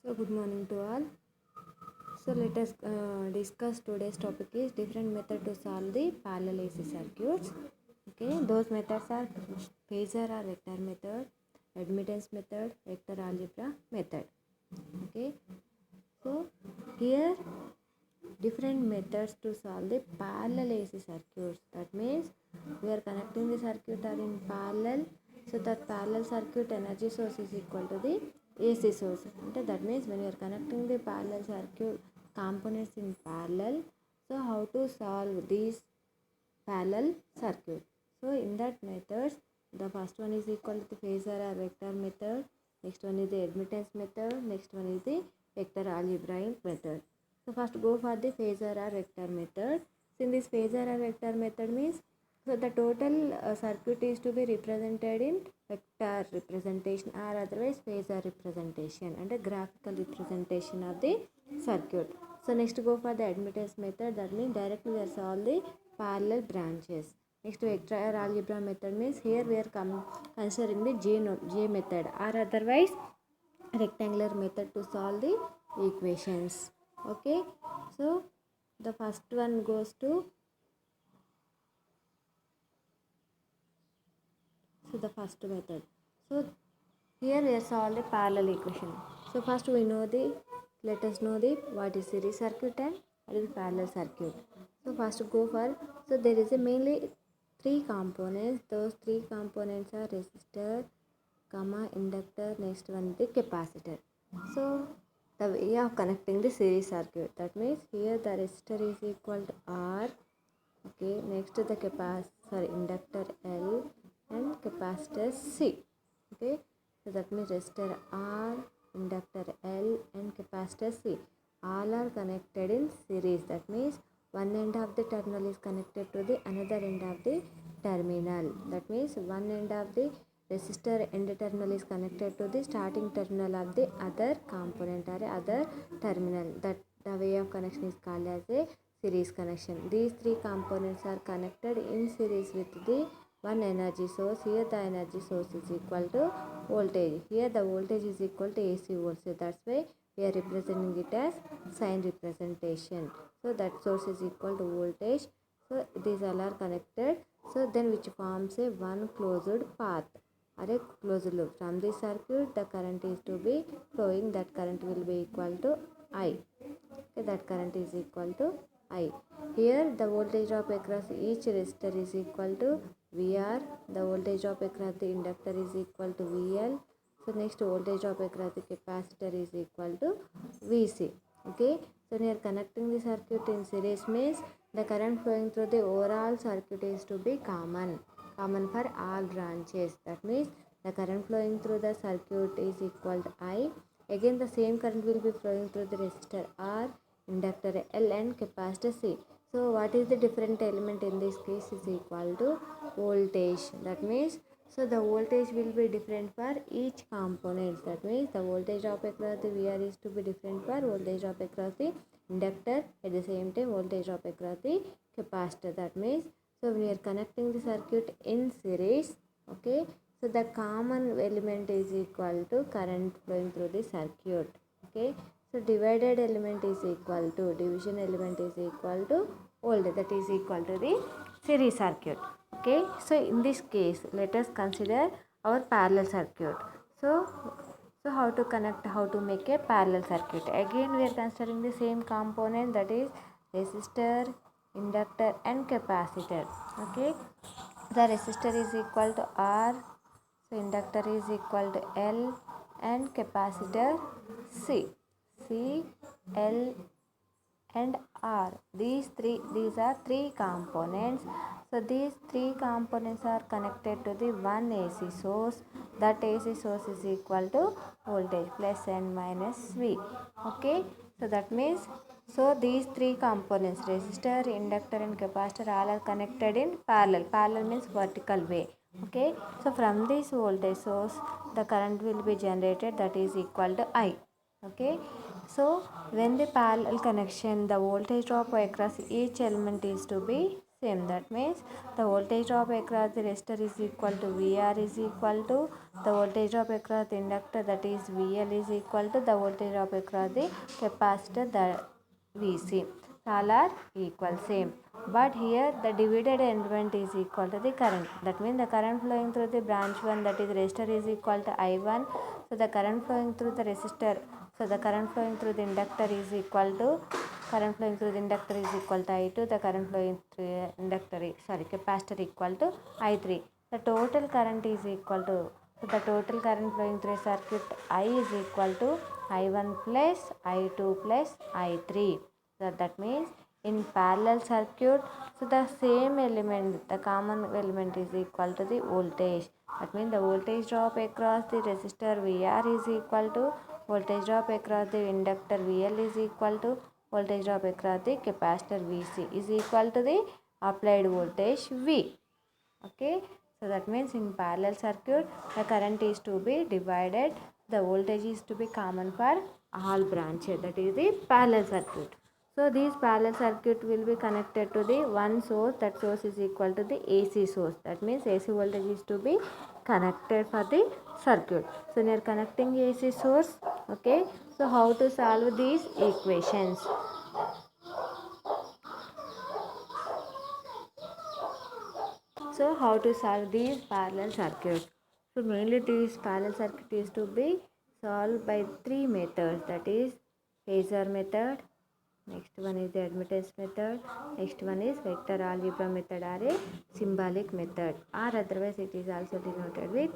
So good morning to all. So let us discuss today's topic is different method to solve the parallel AC circuits. Okay, those methods are phasor or vector method, admittance method, vector algebra method. Okay, so here different methods to solve the parallel AC circuits. That means we are connecting the circuit are in parallel. So that parallel circuit energy source is equal to the AC source. Okay, that means when we are connecting the parallel circuit components in parallel, so how to solve these parallel circuit? So in that methods, the first one is equal to the phasor or vector method. Next one is the admittance method. Next one is the vector algebraic method. So first go for the phasor or vector method. So in this phasor or vector method means so the total circuit is to be represented in vector representation or otherwise phasor representation and a graphical representation of the circuit. So next go for the admittance method. That means directly we are solve the parallel branches. Next vector algebra method means here we are considering the J method or otherwise rectangular method to solve the equations. Okay, so the first one goes to the first method. So here we are solve a parallel equation. So first we know the let us know the what is series circuit and what is parallel circuit. So first go for so there is a mainly three components. Those three components are resistor, comma inductor. Next one the capacitor. So the way of connecting the series circuit, that means here the resistor is equal to R. Okay, next the capacitor inductor L and capacitor C. Okay, so that means resistor R, inductor L and capacitor C all are connected in series. That means one end of the terminal is connected to the another end of the terminal. That means one end of the resistor end terminal is connected to the starting terminal of the other component or other terminal. That the way of connection is called as a series connection. These three components are connected in series with the one energy source. Here the energy source is equal to voltage. Here the voltage is equal to AC voltage. That's why we are representing it as sign representation. So that source is equal to voltage. So these all are connected. So then which forms a one closed path or a closed loop. From this circuit the current is to be flowing. That current will be equal to I. Okay, that current is equal to I. Here the voltage drop across each resistor is equal to VR. The voltage drop across the inductor is equal to VL. So next voltage drop across the capacitor is equal to VC. Okay. So we are connecting the circuit in series means the current flowing through the overall circuit is to be common for all branches. That means the current flowing through the circuit is equal to I. Again the same current will be flowing through the resistor R, inductor L and capacitor C. So what is the different element in this case is equal to voltage. That means so the voltage will be different for each component. That means the voltage drop across the VR is to be different for voltage drop across the inductor. At the same time voltage drop across the capacitor. That means so we are connecting the circuit in series. Okay, so the common element is equal to current flowing through the circuit. Okay, so divided element is equal to division element is equal to voltage, that is equal to the series circuit. Okay, so in this case let us consider our parallel circuit. So how to connect, how to make a parallel circuit? Again we are considering the same component, that is resistor, inductor and capacitor. Okay, the resistor is equal to R, so inductor is equal to L and capacitor C. C, L and R. These are three components. So these three components are connected to the one AC source. That AC source is equal to voltage plus and minus V. Okay. So that means so these three components resistor, inductor and capacitor all are connected in parallel. Parallel means vertical way. Okay. So from this voltage source the current will be generated, that is equal to I. Okay, so when the parallel connection the voltage drop across each element is to be same. That means the voltage drop across the resistor is equal to VR is equal to the voltage drop across the inductor, that is VL, is equal to the voltage drop across the capacitor, the VC. All are equal, same. But here the divided element is equal to the current. That means the current flowing through the branch 1, that is resistor, is equal to I1. So the current flowing through the resistor, so the current flowing through the inductor is equal to, current flowing through the inductor is equal to I2. The current flowing through inductor, capacitor, equal to I3. The total current is equal to, so the total current flowing through a circuit I is equal to I1 plus I2 plus I3. So that means in parallel circuit, so the same element, the common element, is equal to the voltage. That means the voltage drop across the resistor VR is equal to voltage drop across the inductor VL is equal to voltage drop across the capacitor VC is equal to the applied voltage V. Okay, so that means in parallel circuit the current is to be divided, the voltage is to be common for all branches, that is the parallel circuit. So this parallel circuit will be connected to the one source, that source is equal to the AC source. That means AC voltage is to be connected for the circuit. So we are connecting AC source. Okay, so how to solve these equations? So how to solve these parallel circuits? So mainly this parallel circuit is to be solved by three methods, that is phasor method, next one is the admittance method, next one is vector algebra method or a symbolic method, or otherwise it is also denoted with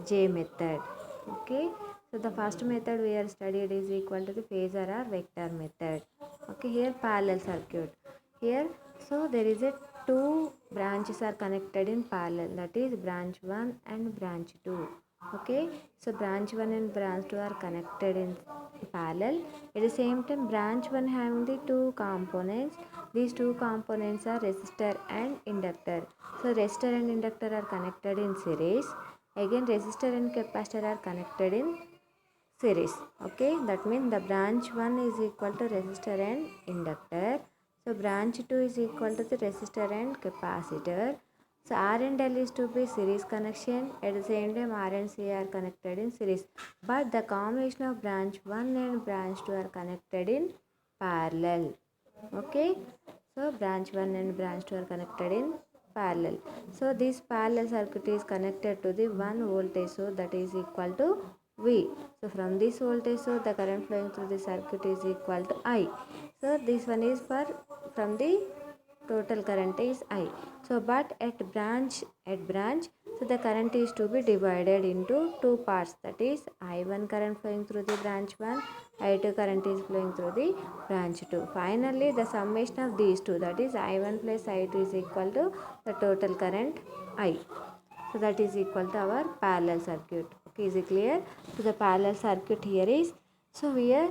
J method. Okay, so the first method we are studied is equal to the phasor or vector method. Okay, here parallel circuit. Here, so there is a two branches are connected in parallel, that is branch 1 and branch 2. Okay, so branch 1 and branch 2 are connected in parallel. At the same time, branch 1 having the two components. These two components are resistor and inductor. So resistor and inductor are connected in series. Again, resistor and capacitor are connected in series. Okay, that means the branch 1 is equal to resistor and inductor. So branch 2 is equal to the resistor and capacitor. So R and L is to be series connection. At the same time, R and C are connected in series. But the combination of branch 1 and branch 2 are connected in parallel. Okay, so branch 1 and branch 2 are connected in parallel. So this parallel circuit is connected to the one voltage source, that is equal to V. So from this voltage source the current flowing through the circuit is equal to I. So this one is for, from the total current is I. So but at branch, so the current is to be divided into two parts, that is I1 current flowing through the branch 1, I2 current is flowing through the branch 2. Finally the summation of these two, that is I1 plus I2, is equal to the total current I. So that is equal to our parallel circuit. Okay, is it clear? So the parallel circuit here is, so here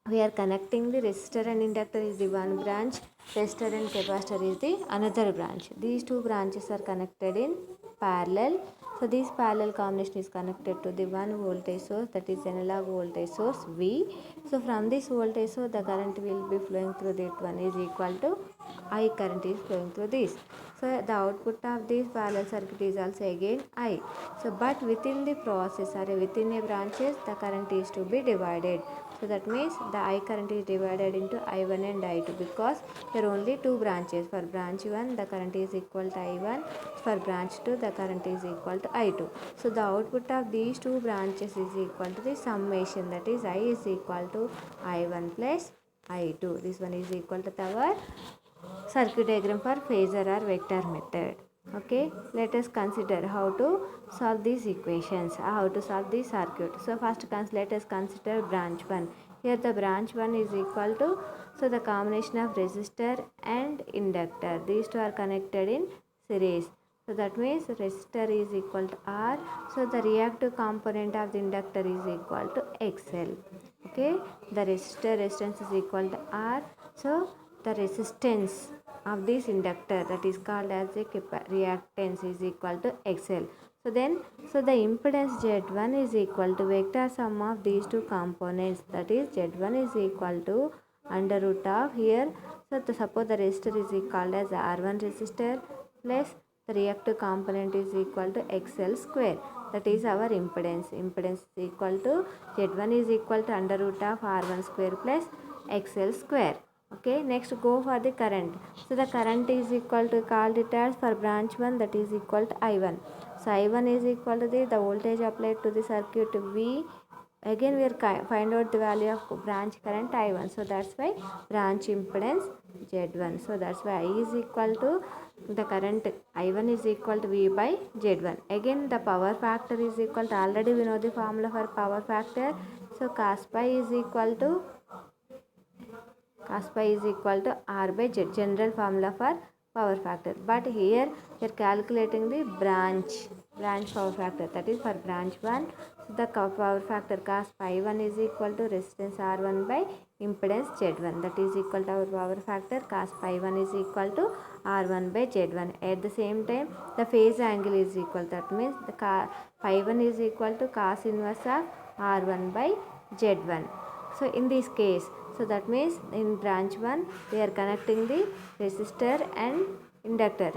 we are connecting the resistor and inductor is the one branch, resistor and capacitor is the another branch. These two branches are connected in parallel. So this parallel combination is connected to the one voltage source, that is analog voltage source V. So from this voltage source the current will be flowing through that one is equal to I current is flowing through this. So the output of this parallel circuit is also again I. So but within the process or within a branches the current is to be divided. So that means the I current is divided into I1 and I2, because there are only two branches. For branch 1 the current is equal to I1, for branch 2 the current is equal to I2. So the output of these two branches is equal to the summation, that is I is equal to I1 plus I2. This one is equal to our circuit diagram for phasor or vector method. Okay, let us consider how to solve these equations, how to solve this circuit. So first let us consider branch 1. Here the branch 1 is equal to, so the combination of resistor and inductor, these two are connected in series. So that means resistor is equal to R. So the reactive component of the inductor is equal to XL. Okay, the resistance is equal to R. So the resistance of this inductor, that is called as a reactance, is equal to XL. So then, so the impedance Z1 is equal to vector sum of these two components, that is Z1 is equal to under root of here. So suppose the resistor is called as R1 resistor plus the reactive component is equal to XL square. That is our impedance. Impedance is equal to Z1 is equal to under root of R1 square plus XL square. Okay, next go for the current. So the current is equal to, called it as for branch 1, that is equal to I1. So I1 is equal to the voltage applied to the circuit V. Again we are find out the value of branch current I1. So that's why branch impedance Z1. So that's why I is equal to the current I1 is equal to V by Z1. Again the power factor is equal to, already we know the formula for power factor. So cos pi is equal to R by Z, general formula for power factor. But here we are calculating the branch power factor, that is for branch 1. So the power factor cos pi 1 is equal to resistance R1 by impedance Z1, that is equal to our power factor cos pi 1 is equal to R1 by Z1. At the same time the phase angle is equal, that means the pi 1 is equal to cos inverse of R1 by Z1. So in this case, so that means in branch 1 we are connecting the resistor and inductor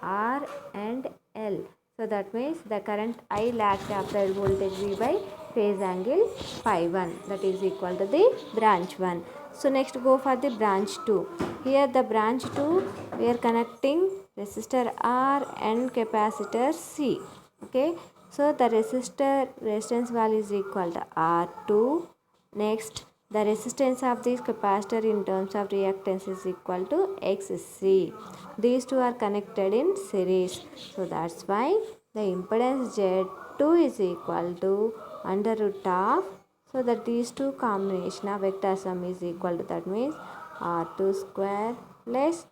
R and L. So that means the current I lags the applied voltage V by phase angle phi 1, that is equal to the branch 1. So next go for the branch 2. Here the branch 2 we are connecting resistor R and capacitor C. Okay, so the resistance value is equal to R2. Next, the resistance of this capacitor in terms of reactance is equal to XC. These two are connected in series. So that's why the impedance Z2 is equal to under root of, so that these two combination of vector sum is equal to, that means R2 square plus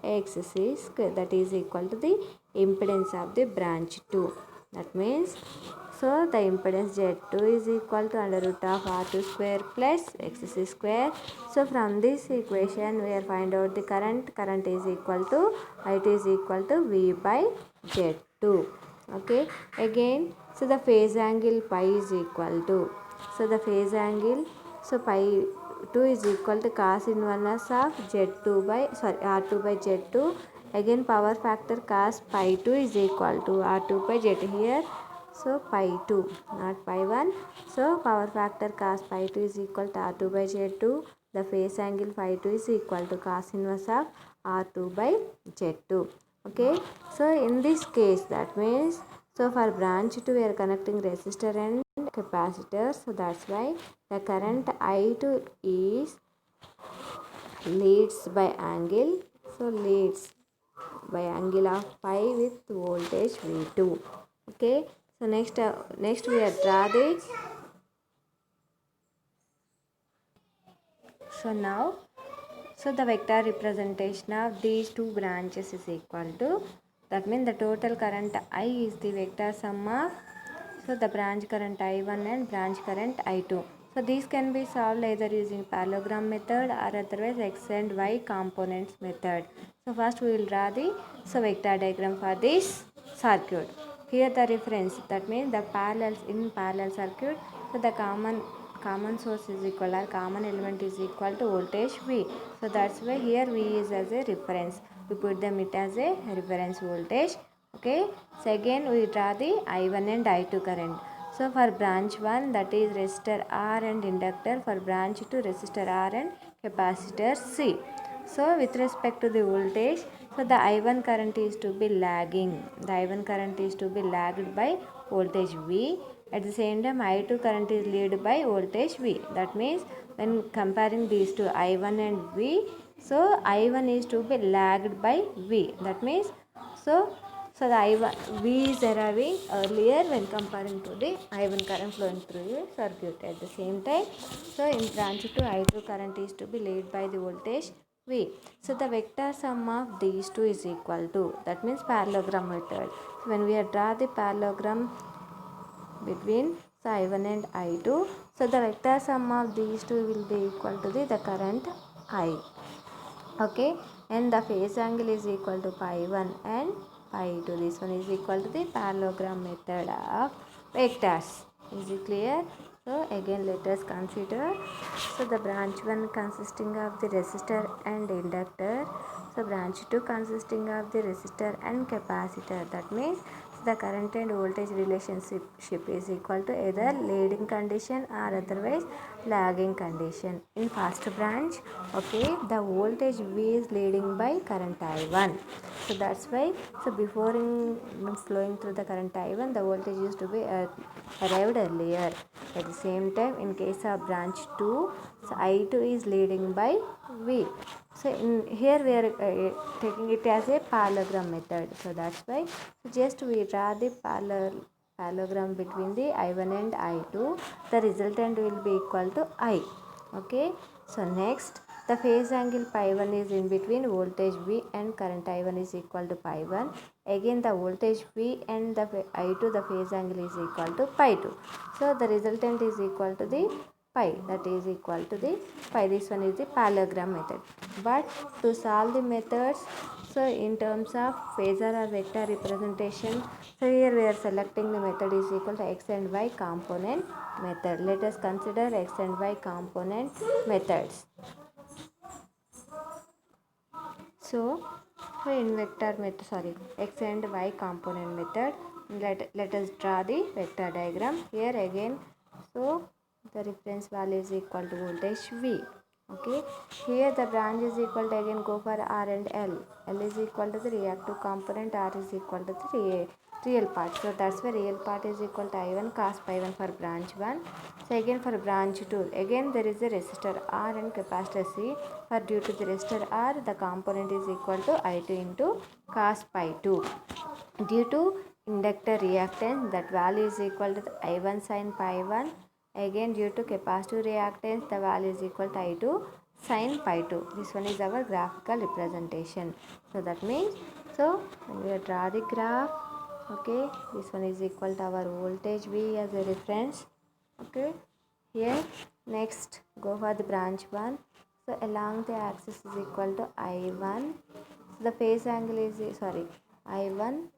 XC square, that is equal to the impedance of the branch 2. That means, so the impedance Z2 is equal to under root of R2 square plus XC square. So from this equation we are find out the current. Current is equal to, it is equal to V by Z2. Okay, again, so the phase angle pi is equal to, so the phase angle, so pi 2 is equal to cos inverse of Z2 by, R2 by Z2. Again power factor cos pi 2 is equal to R2 by Z here. So pi 2, not pi 1. So power factor cos pi 2 is equal to R2 by Z2. The phase angle phi 2 is equal to cos inverse of R2 by Z2. Okay, so in this case, that means, so for branch 2 we are connecting resistor and capacitor. So that's why the current I2 is leads by angle, so leads by angle of pi with voltage V2. Okay, so next we are draw the, so now, so the vector representation of these two branches is equal to, that means the total current I is the vector sum of, so the branch current I1 and branch current I2. So these can be solved either using parallelogram method or otherwise X and Y components method. So first we will draw the, so vector diagram for this circuit. Here the reference, that means the parallels in parallel circuit. So the common source is equal, or common element is equal to voltage V. So that's why here V is as a reference. We put them it as a reference voltage. Okay. So again we draw the I1 and I2 current. So for branch 1, that is resistor R and inductor. For branch 2, resistor R and capacitor C. So with respect to the voltage, so the I1 current is to be lagging. The I1 current is to be lagged by voltage V. At the same time I2 current is led by voltage V. That means when comparing these two I1 and V, so I1 is to be lagged by V. That means, so the I1 V is arriving earlier when comparing to the I1 current flowing through the circuit. At the same time, so in branch 2 I2 current is to be led by the voltage V. So the vector sum of these two is equal to, that means parallelogram method. So when we draw the parallelogram between, so I1 and I2, so the vector sum of these two will be equal to the current I. Okay, and the phase angle is equal to pi 1 and pi 2. This one is equal to the parallelogram method of vectors. Is it clear? So again let us consider. So the branch 1 consisting of the resistor and inductor. So branch 2 consisting of the resistor and capacitor. That means the current and voltage relationship is equal to either leading condition or otherwise lagging condition. In first branch, okay, the voltage V is leading by current I1. So that's why, so before flowing through the current I1, the voltage used to be arrived earlier. At the same time, in case of branch 2, so I2 is leading by V. So in here we are taking it as a parallelogram method. So that's why, so just we draw the parallelogram between the I1 and I2. The resultant will be equal to I. Okay. So next, the phase angle pi 1 is in between voltage V and current I1 is equal to pi 1. Again the voltage V and the I2, the phase angle is equal to pi 2. So the resultant is equal to the pi, that is equal to the pi. This one is the parallelogram method. But to solve the methods, so in terms of phasor or vector representation, so here we are selecting the method is equal to x and y component method. Let us consider x and y component methods. So in vector method, x and y component method, let us draw the vector diagram. Here again, so the reference value is equal to voltage V. Okay, here the branch is equal to, again go for R and L. L is equal to the reactive component, R is equal to the real part. So that's why real part is equal to I1 cos pi 1 for branch 1. So again for branch 2, again there is a resistor R and capacitor C. For due to the resistor R, the component is equal to I2 into cos pi 2. Due to inductor reactance, that value is equal to I1 sin pi 1. Again due to capacitive reactance, the value is equal to I2 sin pi 2. This one is our graphical representation. So that means, so when we draw the graph, okay, this one is equal to our voltage V as a reference. Okay, here next go for the branch 1. So along the axis is equal to I1. So the phase angle is I1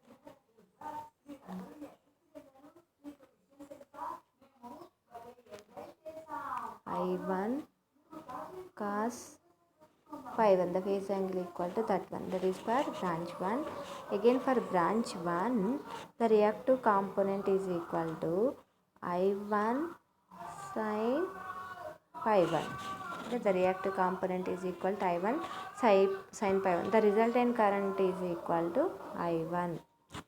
I1 cos pi 1, the phase angle equal to that one, that is for branch 1. Again for branch 1, the reactive component is equal to I1 sin pi 1. Okay, the reactive component is equal to I1 sin pi 1. The resultant current is equal to I1.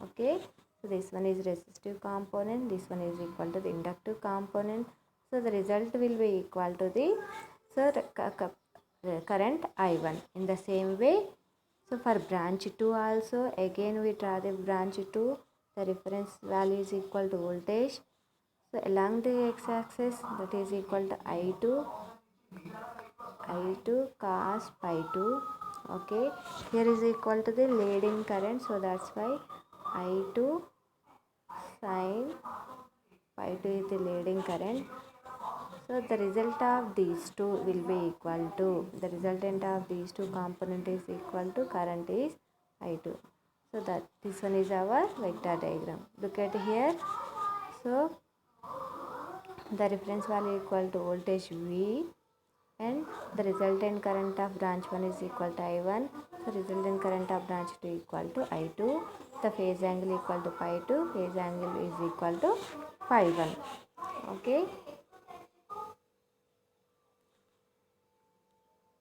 Okay, so this one is resistive component, this one is equal to the inductive component. So the result will be equal to the current I1. In the same way, so for branch 2 also, again we draw the branch 2, the reference value is equal to voltage. So along the x-axis, that is equal to I2 cos pi 2. Okay, here is equal to the leading current, so that's why I2 sin pi 2 is the leading current. So the result of these two will be equal to, the resultant of these two component is equal to current is I2. So that this one is our vector diagram. Look at here. So the reference value equal to voltage V and the resultant current of branch 1 is equal to I1. So resultant current of branch 2 equal to I2. The phase angle equal to pi 2. Phase angle is equal to pi 1. Okay.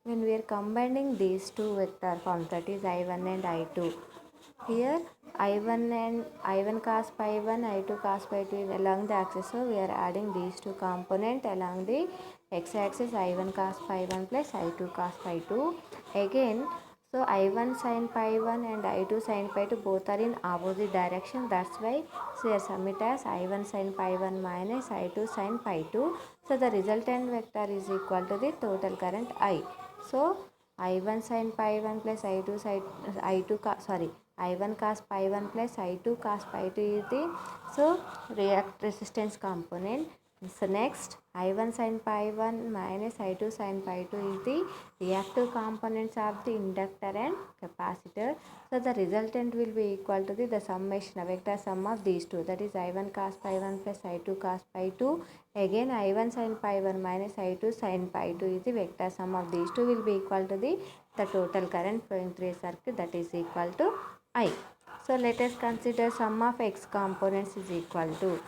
When we are combining these two vector forms, that is I1 and I2, here I1 cos pi 1, I2 cos pi 2 is along the axis, so we are adding these two component along the x-axis, I1 cos pi 1 plus I2 cos pi 2. Again, so I1 sin pi 1 and I2 sin pi 2 both are in opposite direction. That's why, so here sum it as I1 sin pi 1 minus I2 sin pi 2. So the resultant vector is equal to the total current I. So I1 sin pi 1 plus I1 cos pi 1 plus I2 cos pi 2 is the resistance component. So next, I1 sin pi 1 minus I2 sin pi 2 is the reactive components of the inductor and capacitor. So the resultant will be equal to the summation, a vector sum of these two, that is I1 cos pi 1 plus I2 cos pi 2. Again I1 sin pi 1 minus I2 sin pi 2 is the vector sum of these two will be equal to the total current flowing through a circuit, that is equal to I. So let us consider sum of x components is equal to.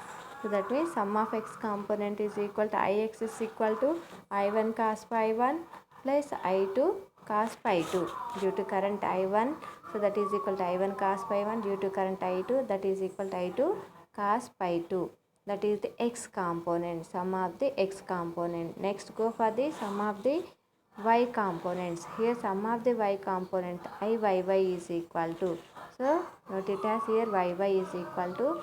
So that means sum of x component is equal to Ix is equal to I1 cos pi 1 plus I2 cos pi 2 due to current I1. So that is equal to I1 cos pi 1 due to current I2, that is equal to I2 cos pi 2. That is the x component, sum of the x component. Next go for the sum of the y components. Here sum of the y component Iyy is equal to. So note it as here Yy is equal to.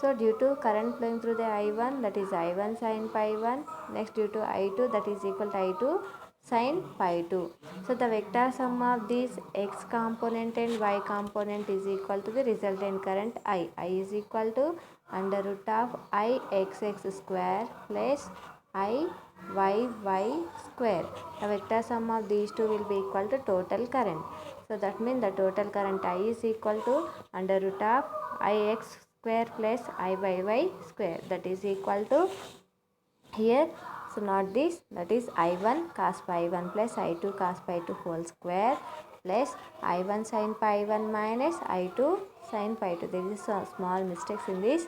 So due to current flowing through the I1, that is I1 sin pi 1. Next due to I2, that is equal to I2 sin pi 2. So the vector sum of these x component and y component is equal to the resultant current I. I is equal to under root of Ixx square plus Iyy square. The vector sum of these two will be equal to total current. So that means the total current I is equal to under root of Ix square plus Iyy square, that is equal to here. So not this, that is I1 cos pi 1 plus I2 cos pi 2 whole square plus I1 sin pi 1 minus I2 sin pi 2. There is some small mistakes in this.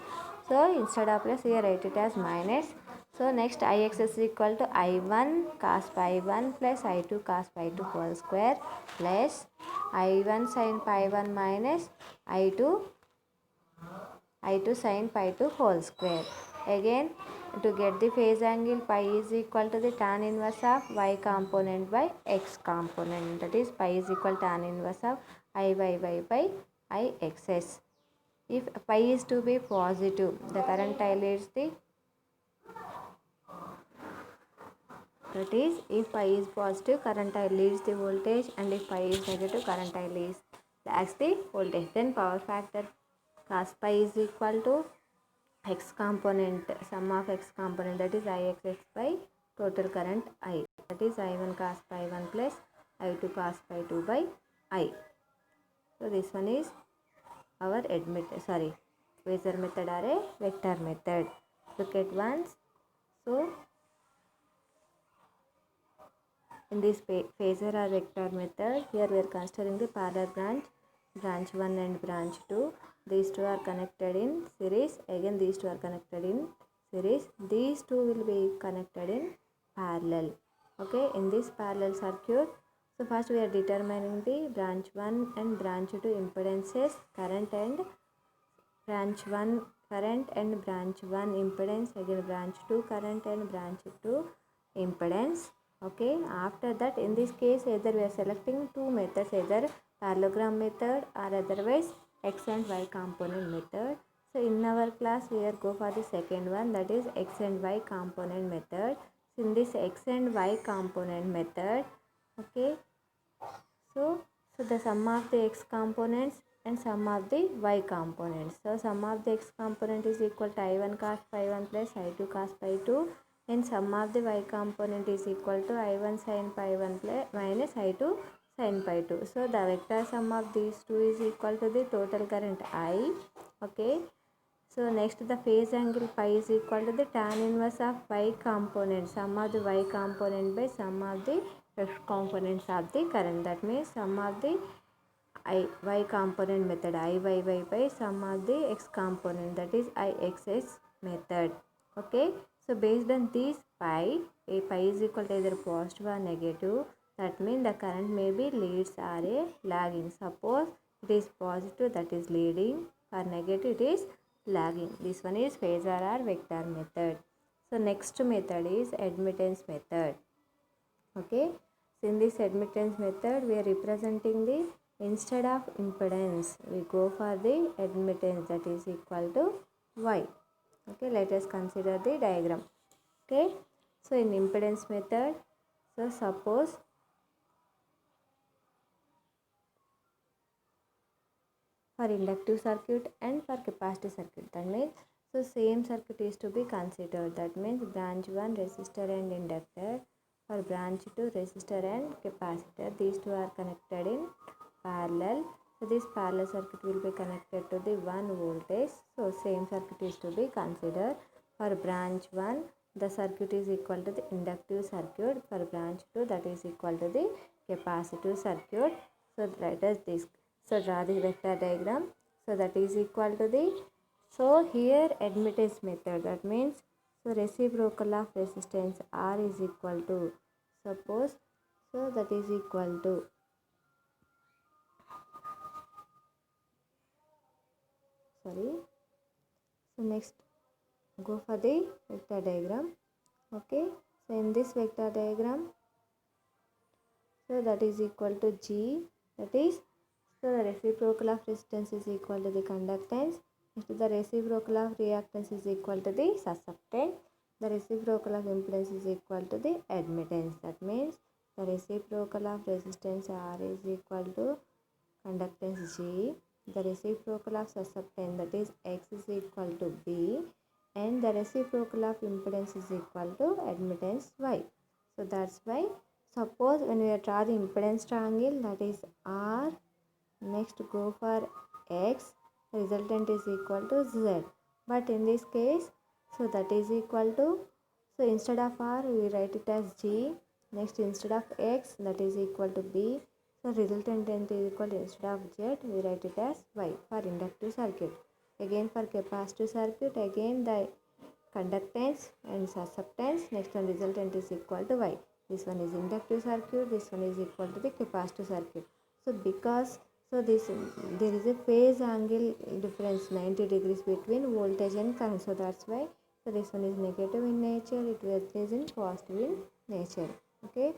So instead of plus here write it as minus. So next Ix is equal to I1 cos pi 1 plus I2 cos pi 2 whole square plus I1 sin pi 1 minus I2 sin pi 2 whole square. Again, to get the phase angle, pi is equal to the tan inverse of y component by x component, that is pi is equal to tan inverse of Iyy by Ixs. If pi is to be positive, the current I leads the, that is if pi is positive, current I leads the voltage, and if pi is negative, current I leads the voltage. Then power factor cos pi is equal to x component, sum of x component, that is Ixx by total current I, that is I1 cos pi 1 plus I2 cos pi 2 by I. So this one is our phasor method or a vector method. Look at once. So in this phasor or vector method, here we are considering the parallel branch 1 and branch 2. These two are connected in series. Again these two are connected in series. These two will be connected in parallel. Okay, in this parallel circuit. So first we are determining the branch 1 and branch 2 impedances, current and branch 1 current and branch 1 impedance, again branch 2 current and branch 2 impedance. Okay, after that in this case either we are selecting two methods, either parallelogram method or otherwise x and y component method. So in our class we are go for the second one, that is x and y component method. So in this x and y component method, okay, so the sum of the x components and sum of the y components. So sum of the x component is equal to I1 cos pi 1 plus I2 cos pi 2, and sum of the y component is equal to I1 sin pi 1 plus minus I2 sin pi 2. So the vector sum of these two is equal to the total current I. Okay. So next the phase angle pi is equal to the tan inverse of y component, sum of the y component by sum of the x components of the current. That means sum of the y component method Iyy by sum of the x component, that is Ixx method. Okay. So based on this pi, a pi is equal to either positive or negative. That means the current may be leads or a lagging. Suppose it is positive, that is leading, or negative, it is lagging. This one is phasor or vector method. So next method is admittance method. Okay. So in this admittance method we are representing the, instead of impedance we go for the admittance, that is equal to y. Okay, let us consider the diagram. Okay, so in impedance method, so suppose for inductive circuit and for capacitive circuit, that means So same circuit is to be considered. That means branch 1 resistor and inductor. For branch 2 resistor and capacitor. These two are connected in parallel. So this parallel circuit will be connected to the 1 voltage. So same circuit is to be considered. For branch 1 the circuit is equal to the inductive circuit. For branch 2 that is equal to the capacitive circuit. So let us this. So draw the vector diagram. So that is equal to the, so here admittance method, that means so reciprocal of resistance R is equal to, suppose, so that is equal to, sorry, so next go for the vector diagram. Okay, so in this vector diagram, so that is equal to G, that is, so the reciprocal of resistance is equal to the conductance. Next, the reciprocal of reactance is equal to the susceptance. The reciprocal of impedance is equal to the admittance. That means the reciprocal of resistance R is equal to conductance G. The reciprocal of susceptance, that is X, is equal to B. And the reciprocal of impedance is equal to admittance Y. So that's why, suppose when we draw the impedance triangle, that is R, next go for X, resultant is equal to Z. But in this case, so that is equal to, so instead of R we write it as G. Next instead of X, that is equal to B. So resultant is equal to, instead of Z we write it as Y for inductive circuit. Again for capacitive circuit, again the conductance and susceptance, next one resultant is equal to Y. This one is inductive circuit, this one is equal to the capacitive circuit. So because, so this, there is a phase angle difference 90 degrees between voltage and current, so that's why, so this one is negative in nature, it is in positive in nature. Okay,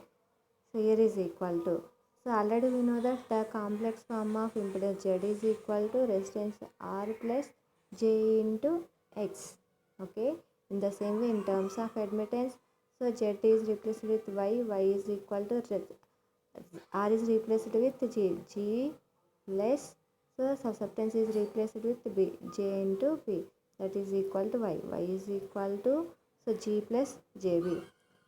so here is equal to, so already we know that the complex form of impedance Z is equal to resistance R plus J into X. Okay, in the same way in terms of admittance, so Z is replaced with Y, Y is equal to R is replaced with G plus, so susceptance is replaced with B, J into B, that is equal to Y, Y is equal to, so G plus JB.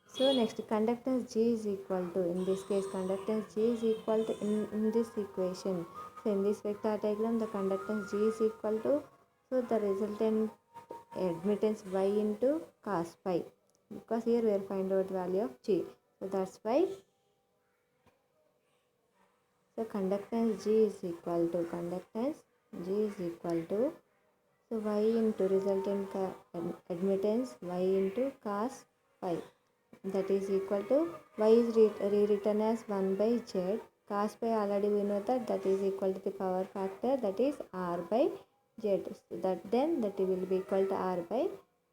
So next conductance G is equal to, in this case conductance G is equal to, in this equation, so in this vector diagram the conductance G is equal to, so the resultant admittance Y into cos phi, because here we are find out value of G, so that's why, so conductance G is equal to, conductance G is equal to, so Y into resultant admittance Y into cos phi, that is equal to, Y is rewritten as 1 by Z, cos phi already we know that that is equal to the power factor, that is R by Z, so that then that will be equal to R by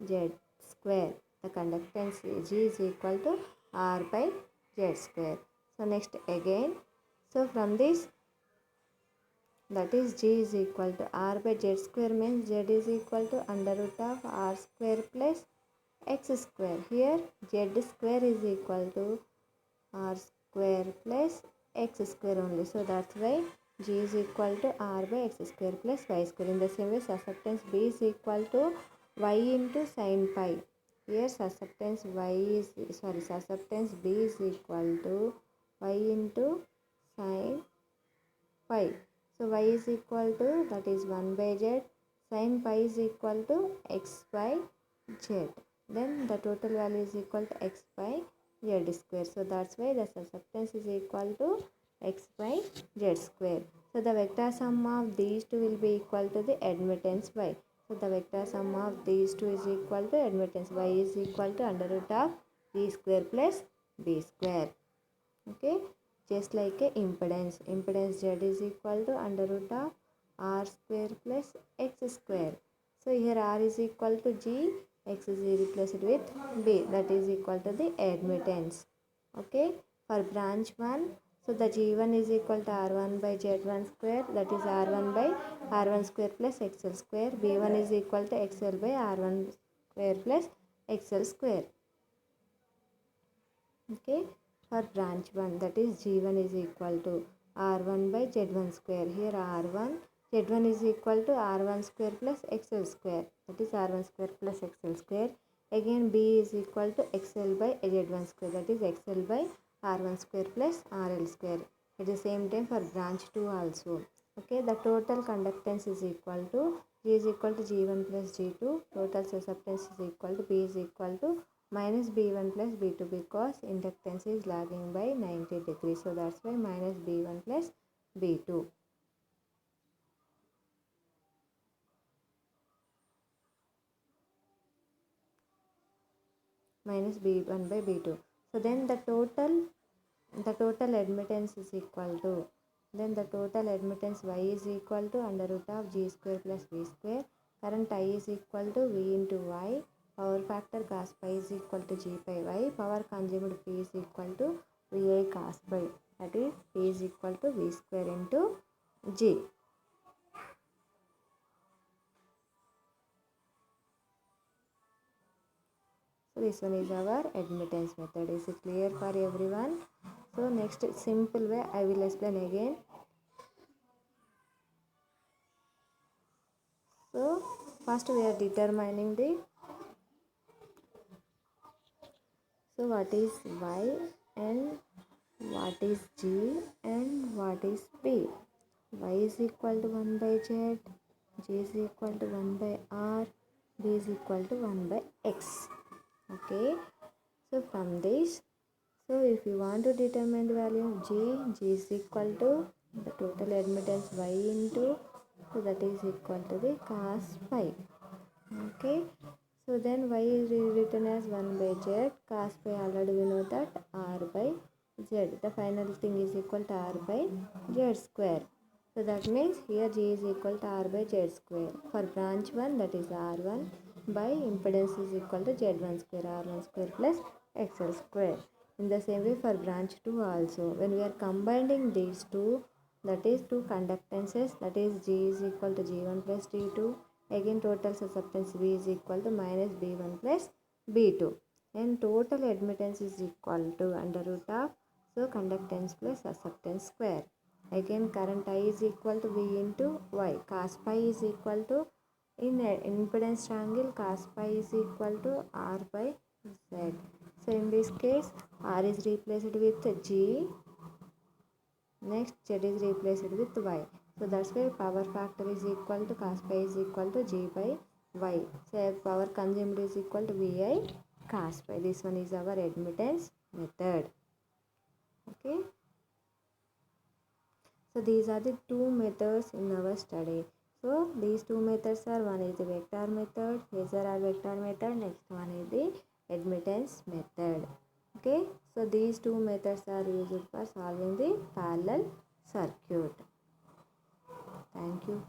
Z square. The conductance G is equal to R by Z square. So next again, so from this, that is G is equal to R by Z square, means Z is equal to under root of R square plus X square. Here Z square is equal to R square plus X square only. So that's why G is equal to R by X square plus Y square. In the same way, susceptance B is equal to Y into sin pi. Here susceptance susceptance B is equal to Y into sin pi. So Y is equal to, that is 1 by Z, sin pi is equal to X by Z. Then the total value is equal to X by Z square. So that's why the susceptance is equal to X by Z square. So the vector sum of these two will be equal to the admittance Y. So the vector sum of these two is equal to admittance Y is equal to under root of B square plus B square. Okay, just like a impedance, Z is equal to under root of R square plus X square. So here R is equal to G, X is replaced with B, that is equal to the admittance. Okay, for branch 1, so the G1 is equal to R1 by Z1 square, that is R1 by R1 square plus XL square. B1 is equal to XL by R1 square plus XL square. Okay, for branch 1, that is G1 is equal to R1 by Z1 square. Here R1, Z1 is equal to R1 square plus XL square, that is R1 square plus XL square. Again B is equal to XL by Z1 square, that is XL by R1 square plus RL square. At the same time for branch 2 also. Okay, the total conductance is equal to G is equal to G1 plus G2. Total susceptance is equal to B is equal to minus B1 plus B2 because inductance is lagging by 90 degrees. So that's why minus B1 plus B2. Minus B1 by B2. So then the total admittance is equal to, then the total admittance Y is equal to under root of G square plus V square. Current I is equal to V into Y. Power factor cos pi is equal to G pi Y. Power conjugate P is equal to VI cos pi. That is P is equal to V square into G. So this one is our admittance method. Is it clear for everyone? So next simple way I will explain again. So first we are determining the, so what is Y and what is G and what is P. Y is equal to 1 by Z, G is equal to 1 by R, B is equal to 1 by X. Okay, so from this, so if you want to determine the value of G is equal to the total admittance Y into, so that is equal to the cos pi. Okay, so then Y is written as 1 by Z, cos pi already we know that R by Z. The final thing is equal to R by Z square. So that means here G is equal to R by Z square. For branch 1 that is R1 by impedance is equal to Z1 square, R1 square plus XL square. In the same way for branch 2 also, when we are combining these two, that is two conductances, that is G is equal to G1 plus G2. Again total susceptance V is equal to minus B1 plus B2. And total admittance is equal to under root of, so conductance plus susceptance square. Again current I is equal to V into Y. Cos pi is equal to, in impedance triangle cos pi is equal to R by Z. So in this case R is replaced with G, next Z is replaced with Y. So that's why power factor is equal to cos pi is equal to G by Y. So power consumed is equal to VI cos pi. This one is our admittance method. Okay. So these are the two methods in our study. So these two methods are, one is the vector method, phasor or vector method, next one is the admittance method. Okay, so these two methods are used for solving the parallel circuit. Thank you.